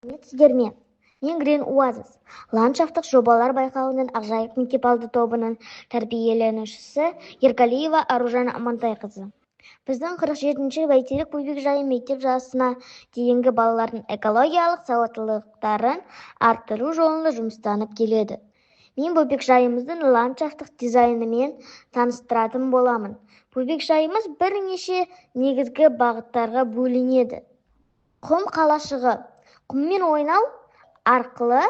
Сіздермен мен Green Oasis ландшафтық жобалар байқауының Ақжайық мектепалды тобының тәрбиеленушісі Ерғалиева Аружан Амантайқызы. Біздің 47-ші бәйтерек бөбекжайы мектеп жасына дейінгі балалардың экологиялық сауаттылықтарын арттыру жолында жұмыстанып келеді. Мен бөбекжайымыздың ландшафтық дизайнымен таныстыратын боламын. Бөбекжайымыз бірнеше негізгі бағыттарға бөлінеді. Құм қалашығы. Құммен ойнау арқылы,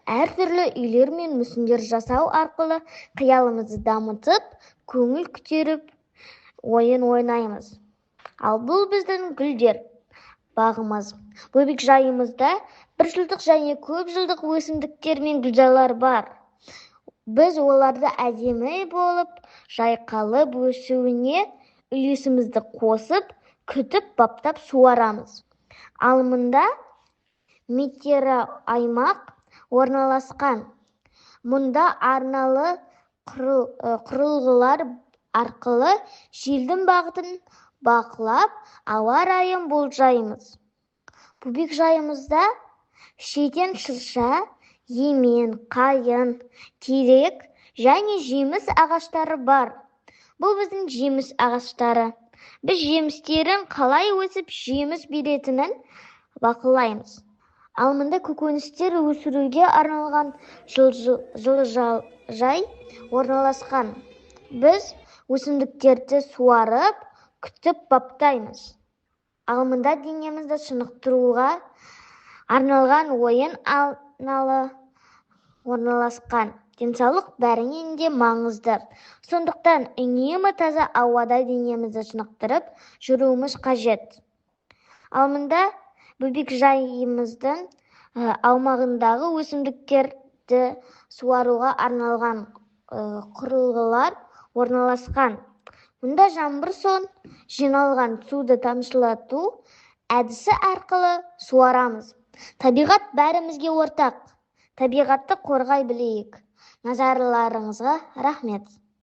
әртүрлі үйлер мен мүсіндер жасау арқылы қиялымызды дамытып, көңіл көтеріп, ойын ойнаймыз. Ал бұл біздің гүлдер бағымыз. Бөбекжайымызда бір жылдық және көп жылдық өсімдіктер мен гүлзарлар бар. Біз оларды әдемі болып, жайқалып өсуіне үлесімізді қосып, күтіп, баптап суарамыз. Ал мұнда метеоаймақ орналасқан. Мұнда арналы құрылғылар арқылы желдің бағытын бақылап, ауа райын болжаймыз. Бөбекжайымызда шетен шырша, емен, қайын, терек және жеміс ағаштары бар. Бұл біздің жеміс ағаштары. Біз жемістерін қалай өсіп жеміс беретінін бақылаймыз. Ал мұнда көкөністер өсіруге арналған жылыжай орналасқан. Біз өсімдіктерді суарып, күтіп баптаймыз. Ал мұнда денемізді шынықтыруға арналған ойын алаңы орналасқан. Денсаулық бәрінен де маңызды. Сондықтан үнемі таза ауада денемізді шынықтырып жүруіміз қажет. Ал мұнда бөбекжайымыздың аумағындағы өсімдіктерді суаруға арналған құрылғылар орналасқан. Мұнда жаңбыр соң жиналған суды тамшылату әдісі арқылы суарамыз. Табиғат бәрімізге ортақ. Табиғатты қорғай білейік. Назарларыңызға рахмет.